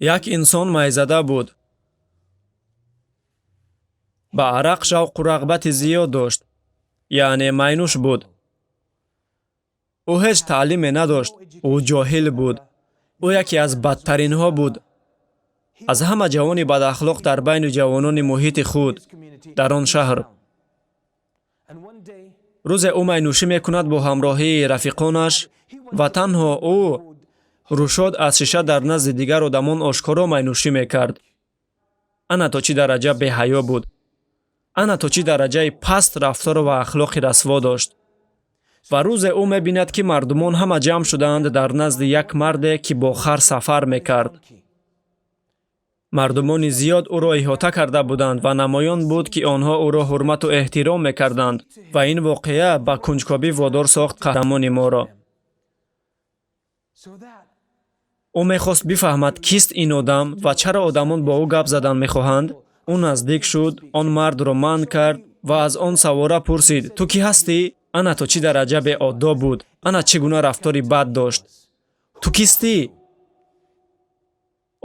як инсон майзада буд. ба арақ шавқу рағбати зиёд дошт, яъне майнуш буд. ӯ ҳеҷ таълиме надошт, ӯ ҷоҳил буд. ӯ яке аз бадтаринҳо буд. аз ҳама ҷавони бадахлоқ дар байни ҷавонони муҳити худ дар он шаҳр. рӯзе ӯ майнӯшӣ мекунад бо ҳамроҳии рафиқонаш ва танҳо ӯ рӯшод аз шиша дар назди дигар одамон ошкоро майнӯшӣ мекард. ана то чӣ дараҷа беҳаё буд. ана то чӣ дараҷаи паст рафтору ва ахлоқи расво дошт. ва рӯзе ӯ мебинад, ки мардумон ҳама ҷамъ шудаанд дар назди як марде, ки бо хар сафар мекард. мардумони зиёд ӯро иҳота карда буданд ва намоён буд, ки онҳо ӯро ҳурмату эҳтиром мекарданд ва ин воқеа ба кунҷкобӣ водор сохт қаҳрамони моро. ӯ мехост бифаҳмад кист ин одам ва чаро одамон бо ӯ гап задан мехоҳанд. ӯ наздик шуд, он мардро манъ кард ва аз он савора пурсид: ту кӣ ҳастӣ? ана то чӣ дараҷа беодоб буд. ана чӣ гуна рафтори бад дошт. ту кистӣ?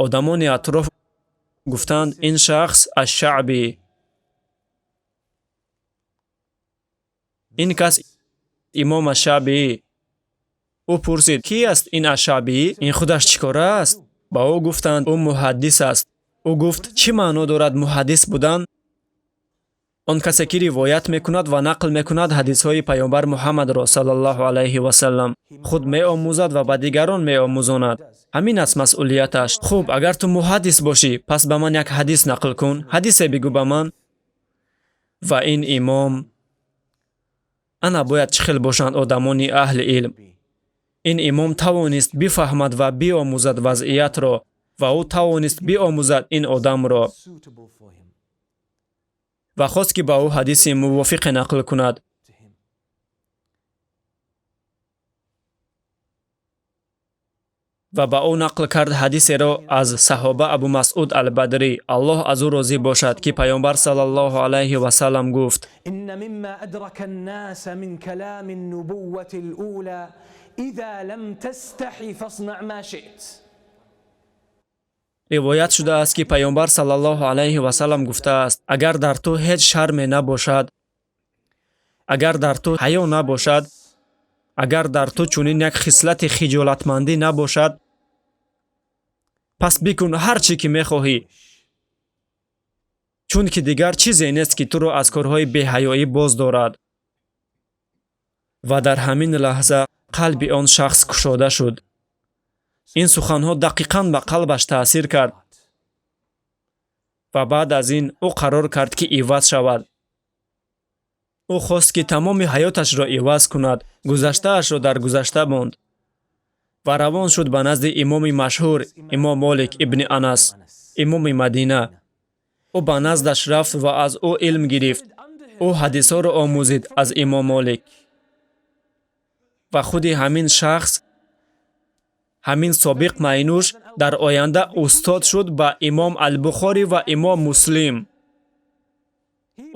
одамони атроф гуфтанд: ин шахс аш-Шаъбӣ. ин кас имом аш-Шаъбӣ. ӯ пурсид: кӣ аст ин аш-Шаъбӣ? ин худаш чӣ кора аст? ба ӯ гуфтанд: ӯ муҳаддис аст. ӯ гуфт: чӣ маъно дорад муҳаддис будан? он касе ки ривоят мекунад ва нақл мекунад ҳадисҳои паёмбар Муҳаммадро саллаллоҳу алайҳи ва саллам. худ меомӯзад ва ба дигарон меомӯзонад. ҳамин аст масъулияташ. хуб, агар ту муҳаддис бошӣ, пас ба ман як ҳадис нақл кун. ҳадисе бигӯ ба ман. ва ин имом, ана бояд чӣ хел бошанд одамони аҳли илм. ин имом тавонист бифаҳмад ва биомӯзад вазъиятро ва ӯ тавонист биомӯзад ин одамро ва хост, ки ба ӯ ҳадиси мувофиқе нақл кунад. ва ба ӯ нақл кард ҳадисеро аз саҳоба Абу Масъуд ал-Бадрӣ, Аллоҳ аз ӯ розӣ бошад, ки паёмбар саллаллоҳу алайҳи ва саллам гуфт: инна мимма адрака an-nas min kalam an-nubuwwati al-ula idha lam tastahi fasna' ma shi't. ривоят шудааст, ки паёмбар саллаллоҳу алайҳи ва саллам гуфтааст: агар дар ту ҳеҷ шарме набошад, агар дар ту ҳаё набошад, агар дар ту чунин як хислати хиҷолатмандӣ набошад, пас бикун ҳар чӣ ки мехоҳӣ, чунки дигар чизе нест, ки туро аз корҳои беҳаёӣ боз дорад. ва дар ҳамин лаҳза қалби он шахс кушода шуд. ин суханҳо дақиқан ба қалбаш таъсир кард ва баъд аз ин ӯ қарор кард, ки иваз шавад. ӯ хост, ки тамоми ҳаёташро иваз кунад, гузаштаашро дар гузашта монд ва равон шуд ба назди имоми машҳур, имом Молик ибни Анас, имоми Мадина. ӯ ба наздаш рафт ва аз ӯ илм гирифт. ӯ ҳадисҳоро омӯзид аз имом Молик. ва худи ҳамин шахс, ҳамин собиқ майнуш дар оянда устод шуд ба имом Ал-Бухорӣ ва имом Муслим.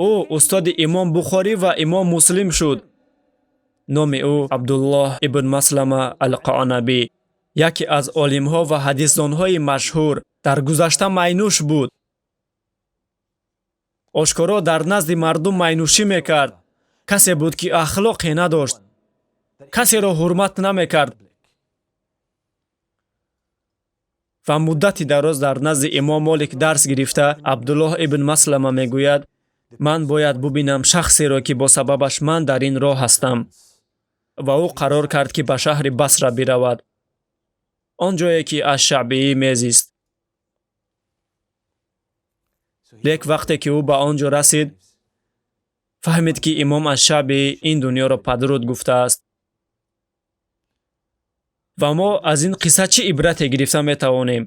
ӯ устоди имом Бухорӣ ва имом Муслим шуд. номи ӯ Абдуллоҳ ибн Маслама ал-Қаънабӣ, яке аз олимҳо ва ҳадисдонҳои машҳур, дар гузашта майнуш буд. ошкоро дар назди мардум майнушӣ мекард. касе буд, ки ахлоқе надошт, касеро ҳурмат намекард ва муддати дароз дар назди имом Молик дарс гирифта, Абдуллоҳ ибн Маслама мегӯяд: ман бояд бубинам шахсеро, ки бо сабабаш ман дар ин роҳ ҳастам. ва ӯ қарор кард, ки ба шаҳри Басра биравад, он ҷое, ки аш-Шаъбӣ мезист. лек вақте ки ӯ ба он ҷо расид, фаҳмид, ки имом аш-Шаъбӣ ин дунёро падруд гуфтааст. ва мо аз ин қисса чӣ ибрате гирифта метавонем?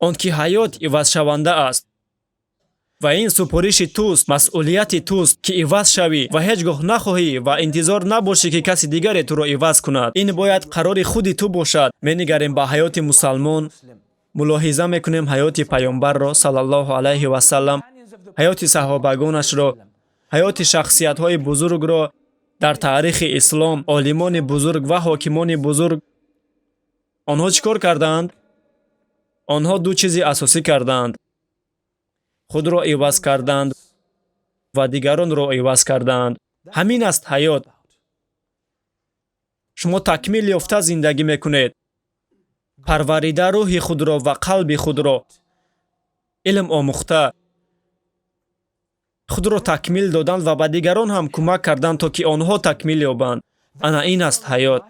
он ки ҳаёт ивазшаванда аст ва ин супориши туст, масъулияти туст, ки иваз шавӣ ва ҳеҷ гоҳ нахоҳӣ ва интизор набошӣ, ки каси дигаре туро иваз кунад. ин бояд қарори худи ту бошад. менигарем ба ҳаёти мусалмон, мулоҳиза мекунем ҳаёти паёмбарро саллаллоҳу алайҳи ва саллам, ҳаёти саҳобагонашро, ҳаёти шахсиятҳои бузургро дар таърихи ислом, олимони бузург ва ҳокимони бузург. онҳо чӣ кор карданд? آنها دو چیز اساسی کردند. خود را عوض کردند و دیگران را عوض کردند. همین است حیات. شما تکمیل یافته زندگی میکنید. پروریده روح خود را و قلب خود را علم آموخته خود را تکمیل دادند و به دیگران هم کمک کردند تا که آنها تکمیل یابند. انا این است حیات.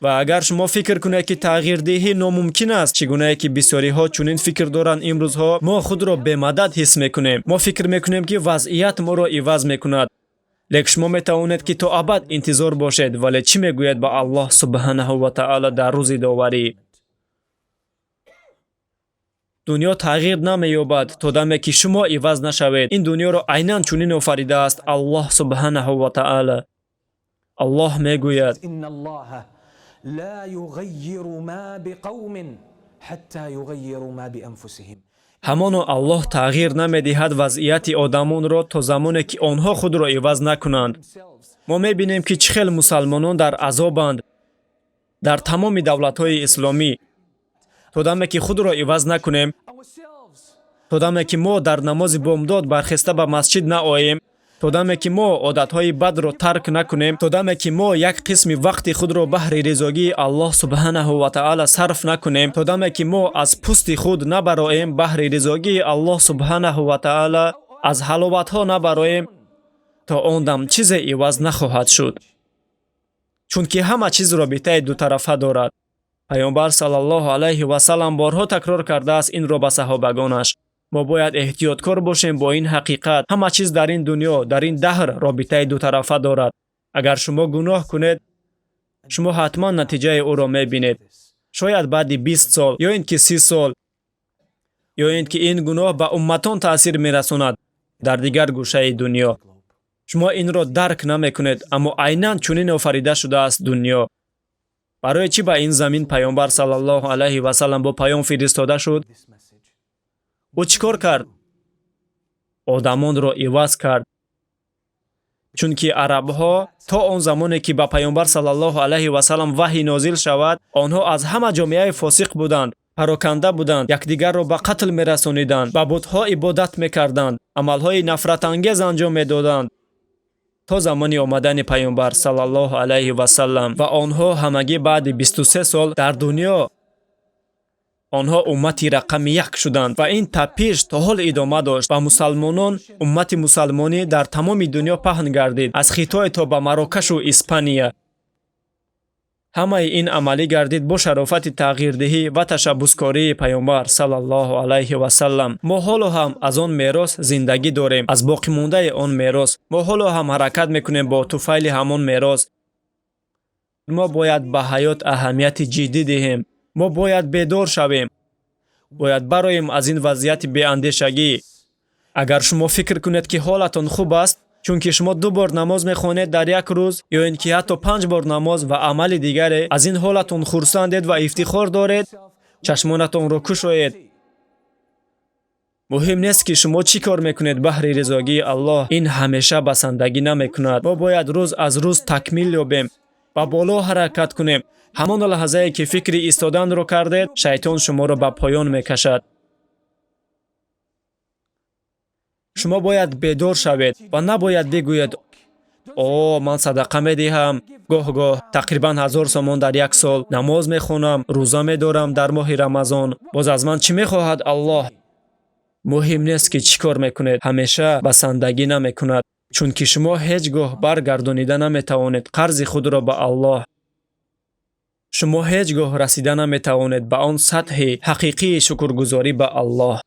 و اگر شما فکر کنید که تغییر دهی ناممکن است، چگونه که بسیاری ها چنین فکر دارند امروزها، ما خود را به مدد حس میکنیم. ما فکر میکنیم که وضعیت ما را عوض میکند. لیکن شما میتوانید که تا ابد انتظار باشید. ولی چی میگوید با الله سبحانه و تعالی در روز داوری؟ دنیا تغییر نمییابد تا دمی که شما عوض نشوید. این دنیا را عیناً چنین آفریده است الله سبحانه و تعالی. الله میگوید إن الله لا يغير ما بقوم حتى يغيروا ما بأنفسهم. همانا الله تغییر نمیدهد وضعیت آدمان را تا زمانی که آنها خود را عوض نکنند. ما میبینیم که چه خیلی مسلمانان در عذابند در تمام دولت‌های اسلامی. تا دمی که خود را عوض نکنیم، تا دمی که ما در نماز بامداد برخسته به مسجد نآییم، تا دمی که ما عادت‌های بد را ترک نکنیم، تا دمی که ما یک قسم وقت خود را بهر رضایت الله سبحانه و تعالی صرف نکنیم، تا دمی که ما از پوست خود نبراییم بهر رضایت الله سبحانه و تعالی، از حلاوت‌ها نبراییم، تا آن دم چیزی عوض نخواهد شد. چون که همه چیز رابطه دو طرفه دارد. پیامبر صلی الله علیه و سلم بارها تکرار کرده است این را به صحابگانش. ما باید احتیاطکار باشیم با این حقیقت. همه چیز در این دنیا، در این دهر رابطه دو طرفه دارد. اگر شما گناه کنید، شما حتما نتیجه او را میبینید. شاید بعد 20 سال یا اینکه 30 سال یا اینکه این گناه به امتان تاثیر میرساند در دیگر گوشه دنیا. شما این را درک نمیکنید، اما عیناً چنین آفریده شده است دنیا. برای چی به این زمین پیامبر صلی الله علیه و سلم با پیام فرستاده شد؟ او چیکار کرد؟ آدمان را عوض کرد. چون که عرب‌ها تا آن زمانی که به پیامبر صلی الله علیه و سلم وحی نازل شود، آنها از همه جامعه فاسق بودند، پراکنده بودند، یکدیگر را به قتل می‌رسانیدند، به بت‌ها عبادت می‌کردند، عمل‌های نفرت انگیز انجام می‌دادند. تا زمانی آمدن پیامبر صلی الله علیه و سلم و آنها همگی بعد 23 سال در دنیا آنها امتی رقم 1 شدند و این تپش تا حال ادامه داشت و مسلمانان امت مسلمانی در تمام دنیا پهن گردید، از خیتای تا به مراکش و اسپانیا. همه این عملی گردید با شرافت تغییردهی و تشبثکاری پیامبر صلی الله علیه و سلم. ما حالا هم از آن میراث زندگی داریم، از باقی مانده آن میراث. ما حالا هم حرکت میکنیم با طفیل همان میراث. ما باید به حیات اهمیت جدی دهیم. ما باید بیدار شویم. باید برایم از این وضعیت بی‌اندیشگی. اگر شما فکر کنید که حالتان خوب است، چون که شما 2 بار نماز میخوانید در یک روز یا اینکه حتی 5 بار نماز و عمل دیگری، از این حالتان خرسندید و افتخار دارید، چشمانتان را گشایید. مهم نیست که شما چی کار میکنید بهر رضایت الله. این همیشه بسندگی نمیکند. ما باید روز از روز تکمیل یابیم و بالا حرکت کنیم. همان لحظه که فکر ایستادن رو کردید، شیطان شما را به پایان میکشد. شما باید بیدار شوید و نباید بگوید من صدقه میدهم، گاه تقریبا 1000 سومان در یک سال، نماز میخونم، روزه میدارم در ماه رمضان، باز از من چی میخواهد الله؟ مهم نیست که چی کار میکنید، همیشه بسندگی نمیکند. چون که شما هیچگاه برگردانیده نمیتوانید قرض خود را به الله. شما هیچگاه رسیده نمیتوانید به آن سطح حقیقی شکرگزاری به الله.